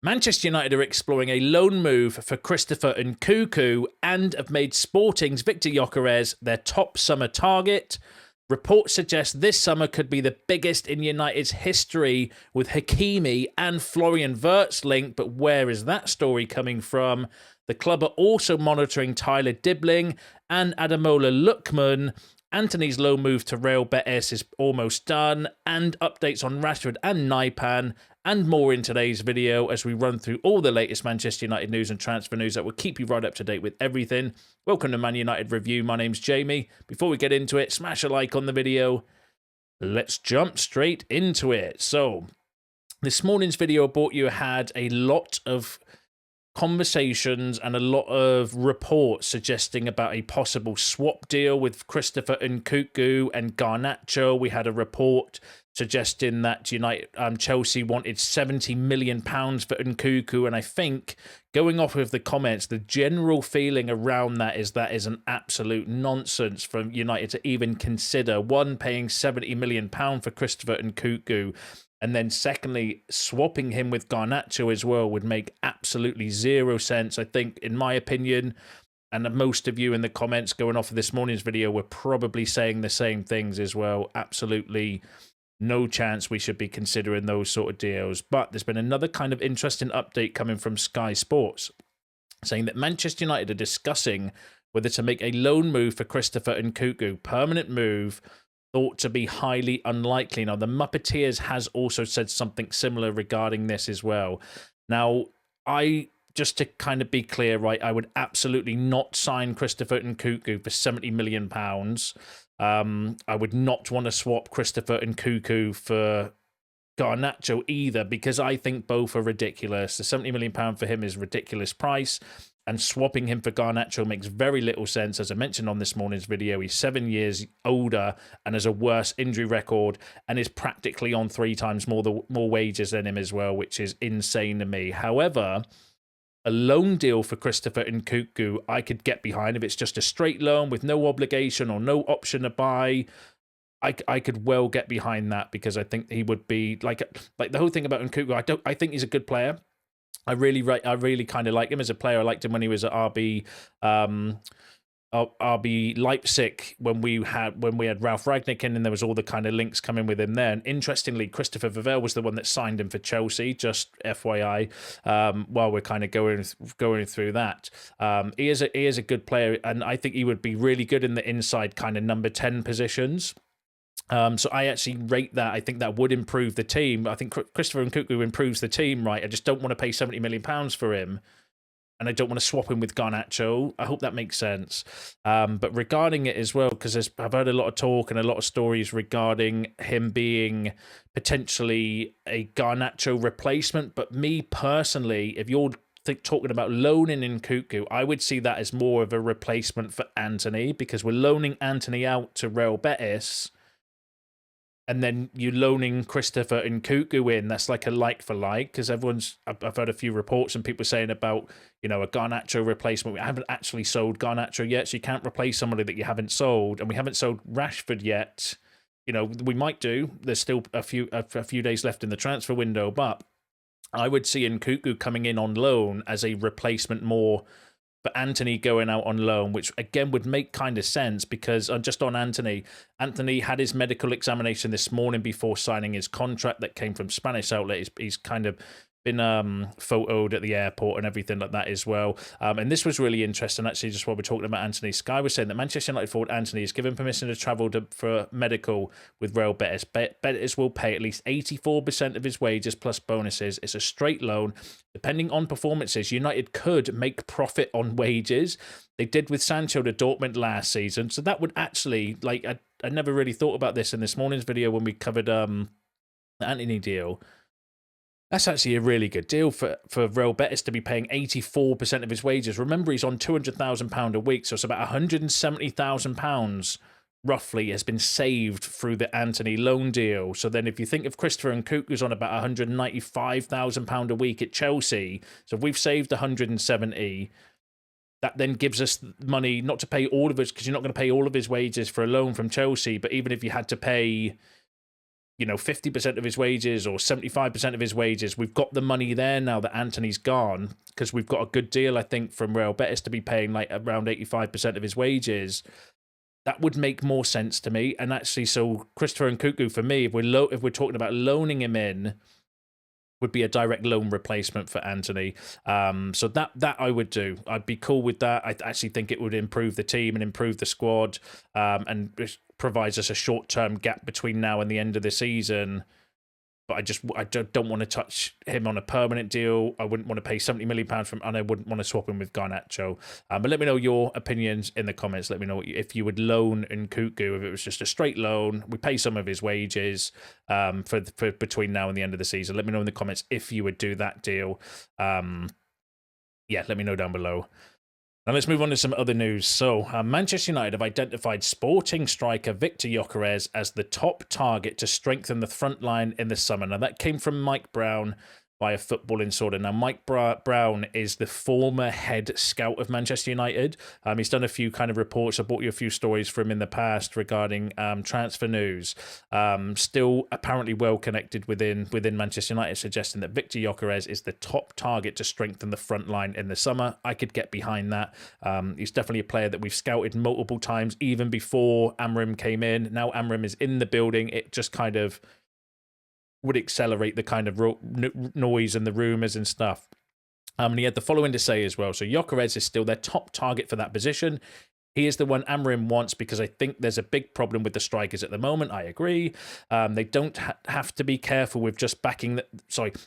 Manchester United are exploring a loan move for Christopher Nkunku and have made Sporting's Viktor Gyokeres their top summer target. Reports suggest this summer could be the biggest in United's history, with Hakimi and Florian Wirtz linked, but where is that story coming from? The club are also monitoring Tyler Dibling and Ademola Lookman. Antony's loan move to Real Betis is almost done, and updates on Rashford and Nypan, and more in today's video as we run through all the latest Manchester United news and transfer news that will keep you right up to date with everything. Welcome to Man United Review. My name's Jamie. Before we get into it, smash a like on the video. Let's jump straight into it. So, this morning's video I brought you had a lot of conversations and a lot of reports suggesting about a possible swap deal with Christopher Nkunku and Garnacho. We had a report suggesting that Chelsea wanted £70 million for Nkunku, and I think, going off of the comments, the general feeling around that is an absolute nonsense from United to even consider, one, paying £70 million for Christopher Nkunku, and then secondly, swapping him with Garnacho as well would make absolutely zero sense. I think, in my opinion, and most of you in the comments going off of this morning's video were probably saying the same things as well. Absolutely no chance we should be considering those sort of deals. But there's been another kind of interesting update coming from Sky Sports, saying that Manchester United are discussing whether to make a loan move for Christopher Nkunku. Permanent move thought to be highly unlikely. Now, the Muppeteers has also said something similar regarding this as well. Now, just to kind of be clear, right, I would absolutely not sign Christopher Nkunku for £70 million. I would not want to swap Christopher Nkunku for Garnacho either, because I think both are ridiculous. The £70 million for him is a ridiculous price, and swapping him for Garnacho makes very little sense. As I mentioned on this morning's video, he's 7 years older and has a worse injury record and is practically on 3 times more wages than him as well, which is insane to me. However, a loan deal for Christopher Nkunku I could get behind if it's just a straight loan with no obligation or no option to buy. I could well get behind that, because I think he would be like the whole thing about Nkunku. I think he's a good player. I really kind of like him as a player. I liked him when he was at RB Leipzig when we had Ralf Rangnick in, and there was all the kind of links coming with him there. And interestingly, Christopher Vivell was the one that signed him for Chelsea, just FYI, while we're kind of going through that. He is a good player, and I think he would be really good in the inside kind of number 10 positions. So I actually rate that. I think that would improve the team. I think Christopher Nkunku improves the team, right? I just don't want to pay £70 million for him, and I don't want to swap him with Garnacho. I hope that makes sense. But regarding it as well, because I've heard a lot of talk and a lot of stories regarding him being potentially a Garnacho replacement. But me personally, if you're talking about loaning Nkunku, I would see that as more of a replacement for Antony, because we're loaning Antony out to Real Betis, and then you're loaning Christopher Nkunku in. That's like a like for like, because I've heard a few reports and people saying about, a Garnacho replacement. We haven't actually sold Garnacho yet, so you can't replace somebody that you haven't sold. And we haven't sold Rashford yet. We might do. There's still a few days left in the transfer window, but I would see Nkunku coming in on loan as a replacement more for Antony going out on loan, which again would make kind of sense, because just on Antony had his medical examination this morning before signing his contract. That came from Spanish outlet. He's kind of been photoed at the airport and everything like that as well. And this was really interesting, actually, just while we're talking about Antony. Sky was saying that Manchester United forward Antony is given permission to travel for medical with Real Betis. Betis will pay at least 84% of his wages plus bonuses. It's a straight loan. Depending on performances, United could make profit on wages. They did with Sancho to Dortmund last season. So that would actually, I never really thought about this in this morning's video when we covered the Antony deal. That's actually a really good deal for Real Betis to be paying 84% of his wages. Remember, he's on £200,000 a week, so it's about £170,000 roughly has been saved through the Antony loan deal. So then if you think of Christopher Nkunku's on about £195,000 a week at Chelsea, so if we've saved 170, that then gives us money not to pay all of his, because you're not going to pay all of his wages for a loan from Chelsea, but even if you had to pay 50% of his wages or 75% of his wages. We've got the money there now that Antony's gone, because we've got a good deal, I think, from Real Betis to be paying like around 85% of his wages. That would make more sense to me. And actually, so Christopher Nkunku, for me, if we're talking about loaning him in, would be a direct loan replacement for Antony. So that I would do. I'd be cool with that. I actually think it would improve the team and improve the squad, and it provides us a short-term gap between now and the end of the season. But I don't want to touch him on a permanent deal. I wouldn't want to pay £70 million from, and I wouldn't want to swap him with Garnacho. But let me know your opinions in the comments. Let me know if you would loan Nkunku, if it was just a straight loan. We pay some of his wages for between now and the end of the season. Let me know in the comments if you would do that deal. Let me know down below. Now let's move on to some other news. So Manchester United have identified Sporting striker Viktor Gyokeres as the top target to strengthen the front line in the summer. Now that came from Mike Brown via Football Insider. Now Mike Brown is the former head scout of Manchester United. He's done a few kind of reports. I brought you a few stories from him in the past regarding transfer news. Still apparently well connected within Manchester United, suggesting that Viktor Gyokeres is the top target to strengthen the front line in the summer. I could get behind that. He's definitely a player that we've scouted multiple times, even before Amram came in. Now Amram is in the building. It just kind of would accelerate the kind of noise and the rumours and stuff. And he had the following to say as well. So Gyokeres is still their top target for that position. He is the one Amram wants, because I think there's a big problem with the strikers at the moment. I agree. They don't have to be careful with just backing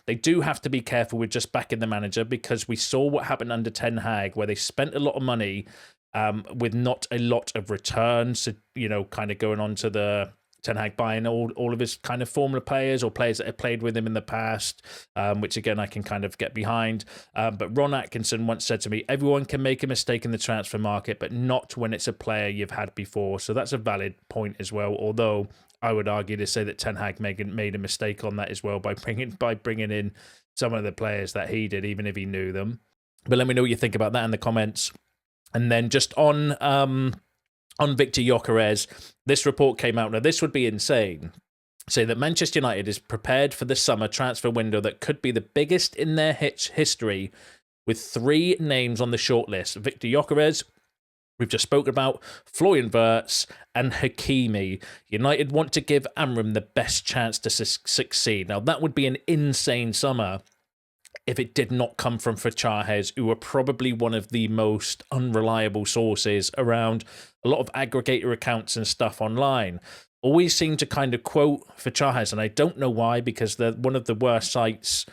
they do have to be careful with just backing the manager, because we saw what happened under Ten Hag, where they spent a lot of money with not a lot of returns. So, kind of going on to the Ten Hag buying all of his kind of former players or players that have played with him in the past, which again I can kind of get behind. But Ron Atkinson once said to me, everyone can make a mistake in the transfer market, but not when it's a player you've had before. So that's a valid point as well, although I would argue to say that Ten Hag made a mistake on that as well by bringing in some of the players that he did, even if he knew them. But let me know what you think about that in the comments. And then just on Viktor Gyokeres, this report came out. Now, this would be insane. Say that Manchester United is prepared for the summer transfer window that could be the biggest in their history, with 3 names on the shortlist. Viktor Gyokeres, we've just spoken about, Lucien Wirtz, and Hakimi. United want to give Amram the best chance to succeed. Now, that would be an insane summer if it did not come from Fachahez, who are probably one of the most unreliable sources around a lot of aggregator accounts and stuff online. Always seem to kind of quote Fachahez, and I don't know why, because they're one of the worst sites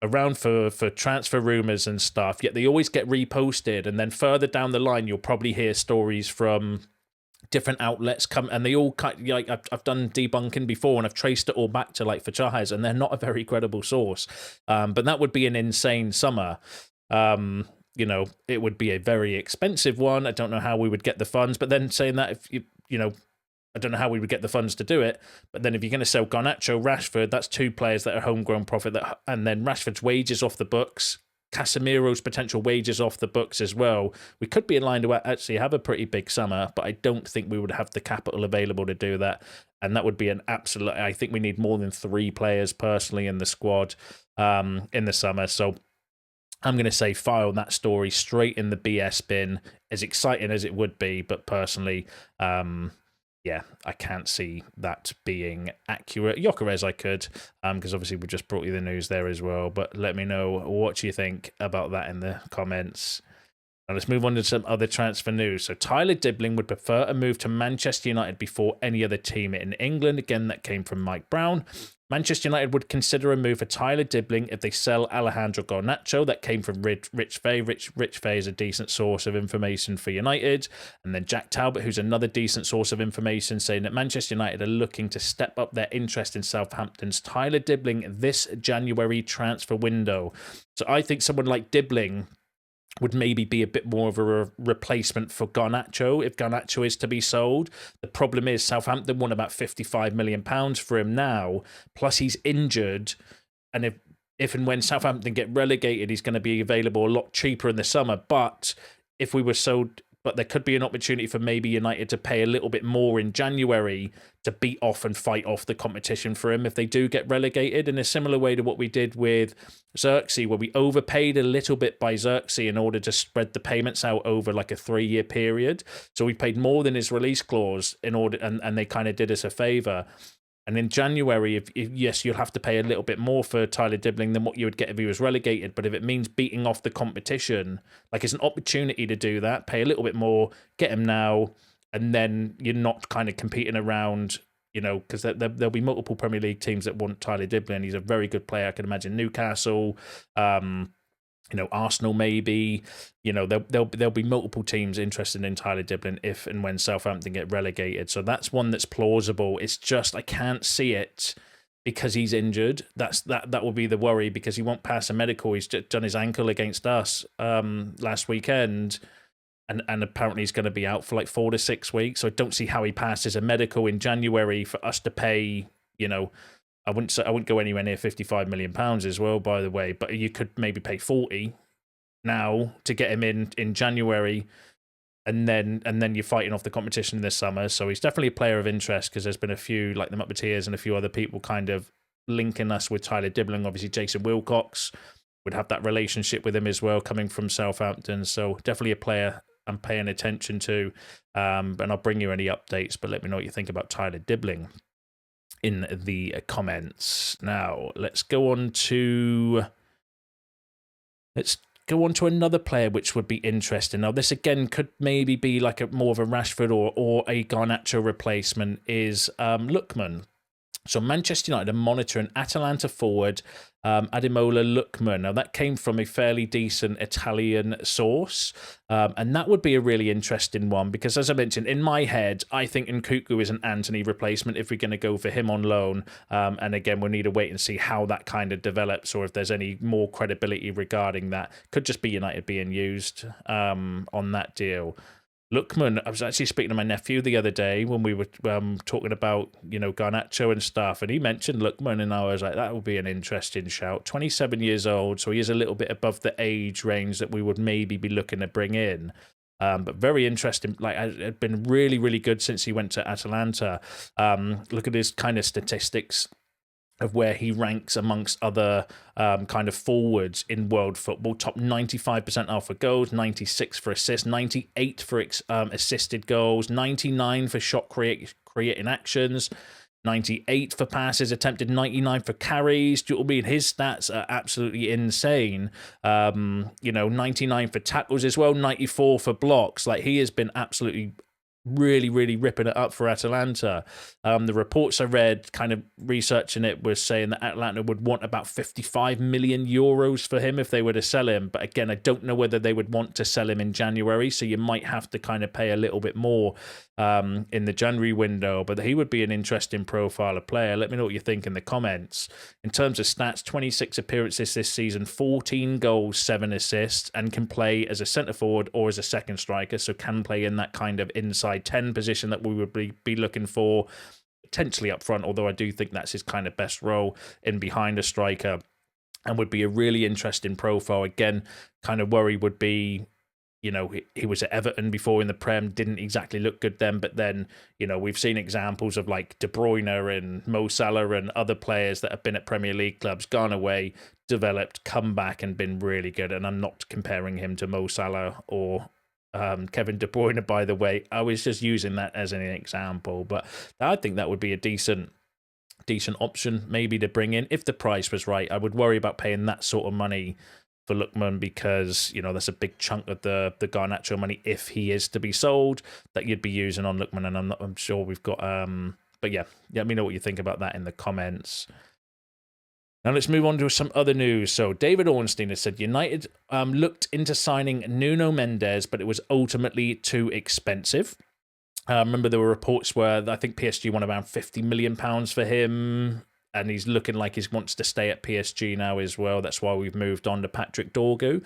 around for transfer rumours and stuff, yet they always get reposted, and then further down the line you'll probably hear stories from different outlets come, and they all like I've done debunking before, and I've traced it all back to like Fachahez, and they're not a very credible source. But that would be an insane summer. It would be a very expensive one. I don't know how we would get the funds, but then saying that, if I don't know how we would get the funds to do it. But then if you're going to sell Garnacho, Rashford, that's 2 players that are homegrown profit, and then Rashford's wages off the books, Casemiro's potential wages off the books as well. We could be in line to actually have a pretty big summer, but I don't think we would have the capital available to do that. And that would be an absolute... I think we need more than 3 players personally in the squad in the summer. So I'm going to say file that story straight in the BS bin, as exciting as it would be. But personally, I can't see that being accurate. Gyokeres I could, because obviously we just brought you the news there as well. But let me know what you think about that in the comments. Now let's move on to some other transfer news. So Tyler Dibling would prefer a move to Manchester United before any other team in England. Again, that came from Mike Brown. Manchester United would consider a move for Tyler Dibling if they sell Alejandro Garnacho. That came from Rich Fay. Rich Fay is a decent source of information for United. And then Jack Talbot, who's another decent source of information, saying that Manchester United are looking to step up their interest in Southampton's Tyler Dibling this January transfer window. So I think someone like Dibling would maybe be a bit more of a replacement for Garnacho if Garnacho is to be sold. The problem is Southampton want about £55 million for him now, plus he's injured, and if and when Southampton get relegated, he's going to be available a lot cheaper in the summer. But if we were sold... but there could be an opportunity for maybe United to pay a little bit more in January to beat off and fight off the competition for him if they do get relegated, in a similar way to what we did with Xerxes, where we overpaid a little bit by Xerxes in order to spread the payments out over like a 3-year period. So we paid more than his release clause in order, and they kind of did us a favour. And in January, if yes, you'll have to pay a little bit more for Tyler Dibling than what you would get if he was relegated. But if it means beating off the competition, like it's an opportunity to do that, pay a little bit more, get him now, and then you're not kind of competing around, because there'll be multiple Premier League teams that want Tyler Dibling. He's a very good player. I can imagine Newcastle, Arsenal maybe. There'll be multiple teams interested in Tyler Dibling if and when Southampton get relegated. So that's one that's plausible. It's just I can't see it because he's injured. That will be the worry, because he won't pass a medical. He's just done his ankle against us last weekend, and apparently he's going to be out for like 4 to 6 weeks. So I don't see how he passes a medical in January for us to pay. I wouldn't go anywhere near £55 million as well, by the way, but you could maybe pay 40 now to get him in January, and then you're fighting off the competition this summer. So he's definitely a player of interest, because there's been a few, like the Muppeteers and a few other people kind of linking us with Tyler Dibling. Obviously, Jason Wilcox would have that relationship with him as well, coming from Southampton. So definitely a player I'm paying attention to, and I'll bring you any updates, but let me know what you think about Tyler Dibling in the comments. Now let's go on to another player which would be interesting. Now this again could maybe be like more of a Rashford or a Garnacho replacement, is Lookman. So Manchester United are monitoring Atalanta forward Ademola Lookman. Now that came from a fairly decent Italian source, and that would be a really interesting one, because as I mentioned, in my head, I think Nkunku is an Antony replacement if we're going to go for him on loan. And again, we'll need to wait and see how that kind of develops, or if there's any more credibility regarding that. Could just be United being used on that deal. Lookman, I was actually speaking to my nephew the other day when we were talking about, Garnacho and stuff, and he mentioned Lookman, and I was like, that would be an interesting shout. 27 years old, so he is a little bit above the age range that we would maybe be looking to bring in. But very interesting. Like, it's been really, really good since he went to Atalanta. Look at his kind of statistics of where he ranks amongst other kind of forwards in world football. Top 95% are for goals, 96 for assists, 98 for assisted goals, 99 for shot creating actions, 98 for passes attempted, 99 for carries. Do you know what I mean? His stats are absolutely insane. 99 for tackles as well, 94 for blocks. Like, he has been absolutely really, really ripping it up for Atalanta. The reports I read, kind of researching it, was saying that Atalanta would want about 55 million euros for him if they were to sell him. But again, I don't know whether they would want to sell him in January, so you might have to kind of pay a little bit more in the January window. But he would be an interesting profile of player. Let me know what you think in the comments. In terms of stats, 26 appearances this season, 14 goals, 7 assists, and can play as a centre forward or as a second striker, so can play in that kind of inside 10 position that we would be looking for, potentially up front, although I do think that's his kind of best role, in behind a striker, and would be a really interesting profile. Again, kind of worry would be, he was at Everton before in the Prem, didn't exactly look good then, but then, we've seen examples of like De Bruyne and Mo Salah and other players that have been at Premier League clubs, gone away, developed, come back and been really good. And I'm not comparing him to Mo Salah or Kevin De Bruyne, by the way. I was just using that as an example, but I think that would be a decent option maybe to bring in if the price was right. I would worry about paying that sort of money for Lookman, because that's a big chunk of the Garnacho money, if he is to be sold, that you'd be using on Lookman. And I'm sure we've got but yeah, let me know what you think about that in the comments. Now let's move on to some other news. So David Ornstein has said United looked into signing Nuno Mendes, but it was ultimately too expensive. Remember, there were reports where I think PSG won around £50 million for him, and he's looking like he wants to stay at PSG now as well. That's why we've moved on to Patrick Dorgu.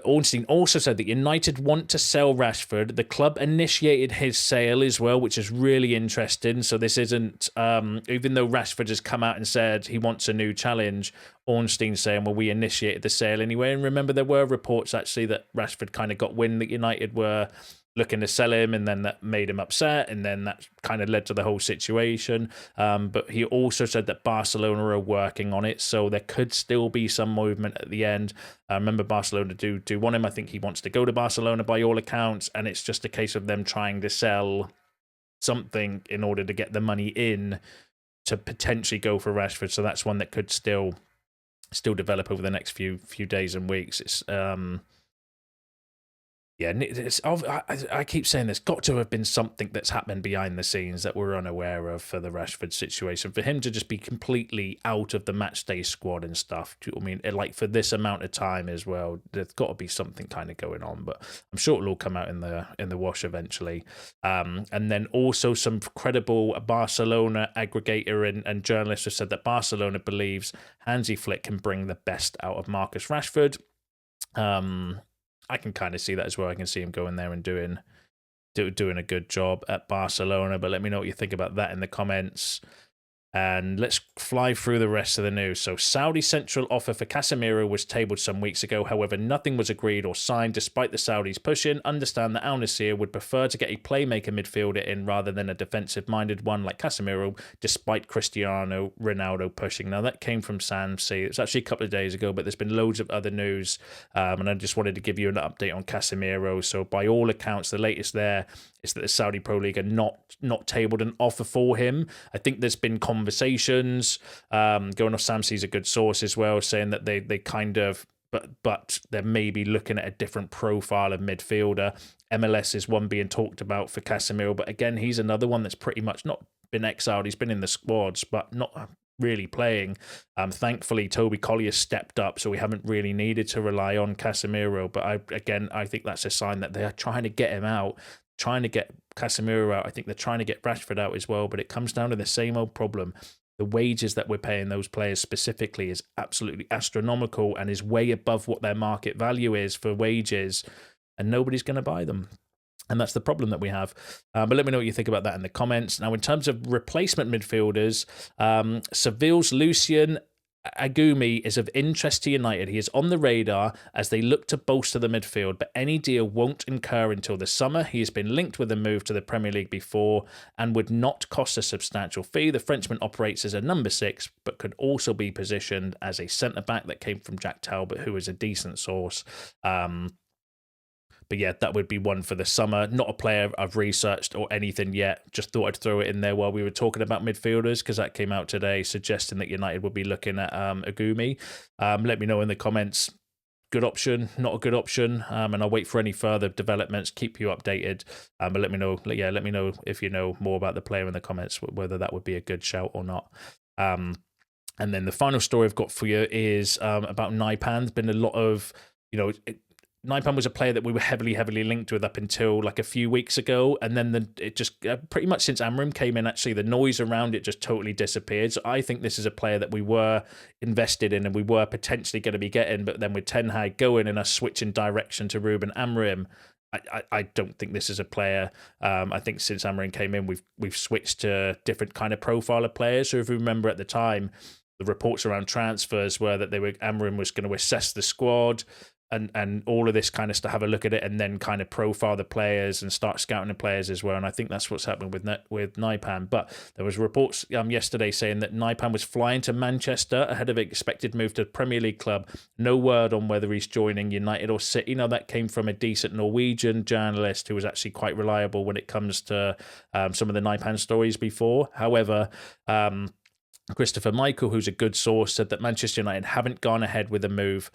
Ornstein also said that United want to sell Rashford. The club initiated his sale as well, which is really interesting. So this isn't, even though Rashford has come out and said he wants a new challenge, Ornstein's saying, well, we initiated the sale anyway. And remember, there were reports actually that Rashford kind of got wind that United were looking to sell him, and then that made him upset, and then that kind of led to the whole situation. But he also said that Barcelona are working on it, so there could still be some movement at the end. Remember, Barcelona do want him. I think he wants to go to Barcelona by all accounts, and it's just a case of them trying to sell something in order to get the money in to potentially go for Rashford. So that's one that could still develop over the next few days and weeks. It's yeah, I keep saying there's got to have been something that's happened behind the scenes that we're unaware of for the Rashford situation. For him to just be completely out of the matchday squad and stuff, do you know what I mean? Like, for this amount of time as well, there's got to be something kind of going on. But I'm sure it'll all come out in the wash eventually. And then also some credible Barcelona aggregator and journalist have said that Barcelona believes Hansi Flick can bring the best out of Marcus Rashford. I can kind of see that as well. I can see him going there and doing a good job at Barcelona. But let me know what you think about that in the comments. And let's fly through the rest of the news. So Saudi central offer for Casemiro was tabled some weeks ago. However, nothing was agreed or signed despite the Saudis pushing. Understand that Al Nassr would prefer to get a playmaker midfielder in rather than a defensive-minded one like Casemiro, despite Cristiano Ronaldo pushing. Now, that came from Samsi. It was actually a couple of days ago, but there's been loads of other news. And I just wanted to give you an update on Casemiro. So by all accounts, the latest there is that the Saudi Pro League are not tabled an offer for him. I think there's been conversations going off. Samsi's a good source as well, saying that they kind of but they're maybe looking at a different profile of midfielder. MLS is one being talked about for Casemiro, but again, he's another one that's pretty much not been exiled. He's been in the squads, but not really playing. Thankfully, Toby Collier stepped up, so we haven't really needed to rely on Casemiro. But I think that's a sign that they are trying to get him out, trying to get Casemiro out. I think they're trying to get Rashford out as well, but it comes down to the same old problem. The wages that we're paying those players specifically is absolutely astronomical and is way above what their market value is for wages, and nobody's going to buy them. And that's the problem that we have. But let me know what you think about that in the comments. Now, in terms of replacement midfielders, Seville's Lucien Agoume is of interest to United. He is on the radar as they look to bolster the midfield, but any deal won't incur until the summer. He has been linked with a move to the Premier League before and would not cost a substantial fee. The Frenchman operates as a number 6, but could also be positioned as a centre-back. That came from Jack Talbot, who is a decent source. But yeah, that would be one for the summer. Not a player I've researched or anything yet. Just thought I'd throw it in there while we were talking about midfielders, because that came out today suggesting that United would be looking at Agoume. Let me know in the comments. Good option, not a good option. And I'll wait for any further developments. Keep you updated. But let me know. Yeah, let me know if you know more about the player in the comments, whether that would be a good shout or not. And then the final story I've got for you is about Nypan. There's been a lot of, Nypan was a player that we were heavily linked with up until like a few weeks ago, and then it just pretty much since Amorim came in, actually the noise around it just totally disappeared. So I think this is a player that we were invested in and we were potentially going to be getting, but then with Ten Hag going and us switching direction to Ruben Amorim, I don't think this is a player. I think since Amorim came in, we've switched to different kind of profile of players. So if you remember at the time, the reports around transfers were that Amorim was going to assess the squad and all of this kind of stuff, have a look at it, and then kind of profile the players and start scouting the players as well. And I think that's what's happening with Nypan. But there was reports yesterday saying that Nypan was flying to Manchester ahead of an expected move to Premier League club. No word on whether he's joining United or City. Now, that came from a decent Norwegian journalist who was actually quite reliable when it comes to some of the Nypan stories before. However, Christopher Nkunku, who's a good source, said that Manchester United haven't gone ahead with a move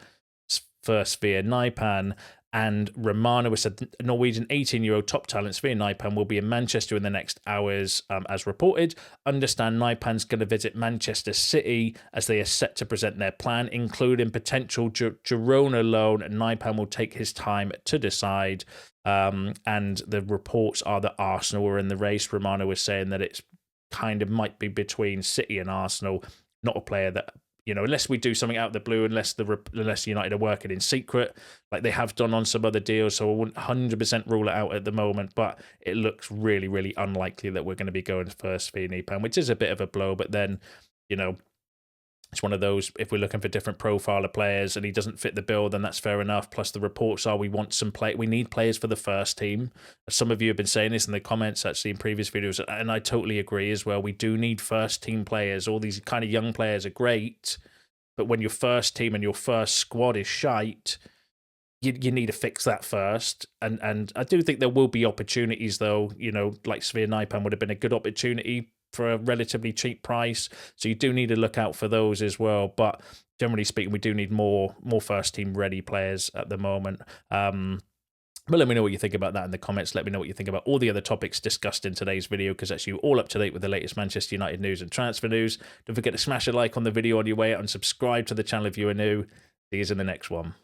for Sverre Nypan, and Romano has said the Norwegian 18-year-old top talent Sverre Nypan will be in Manchester in the next hours, as reported. Understand Nypan's going to visit Manchester City as they are set to present their plan, including potential Girona loan. Nypan will take his time to decide, and the reports are that Arsenal are in the race. Romano was saying that it's kind of might be between City and Arsenal, not a player that you know, unless we do something out of the blue, unless United are working in secret, like they have done on some other deals. So I wouldn't 100% rule it out at the moment, but it looks really, really unlikely that we're going to be going first for Nypan, which is a bit of a blow. But then, you know, it's one of those, if we're looking for different profile of players and he doesn't fit the bill, then that's fair enough. Plus the reports are we need players for the first team. Some of you have been saying this in the comments actually in previous videos, and I totally agree as well. We do need first team players. All these kind of young players are great, but when your first team and your first squad is shite, you need to fix that first. And I do think there will be opportunities though, you know, like Sverre Nypan would have been a good opportunity for a relatively cheap price. So you do need to look out for those as well. But generally speaking, we do need more first team ready players at the moment. But let me know what you think about that in the comments. Let me know what you think about all the other topics discussed in today's video, because that's you all up to date with the latest Manchester United news and transfer news. Don't forget to smash a like on the video on your way out and subscribe to the channel if you are new. See you in the next one.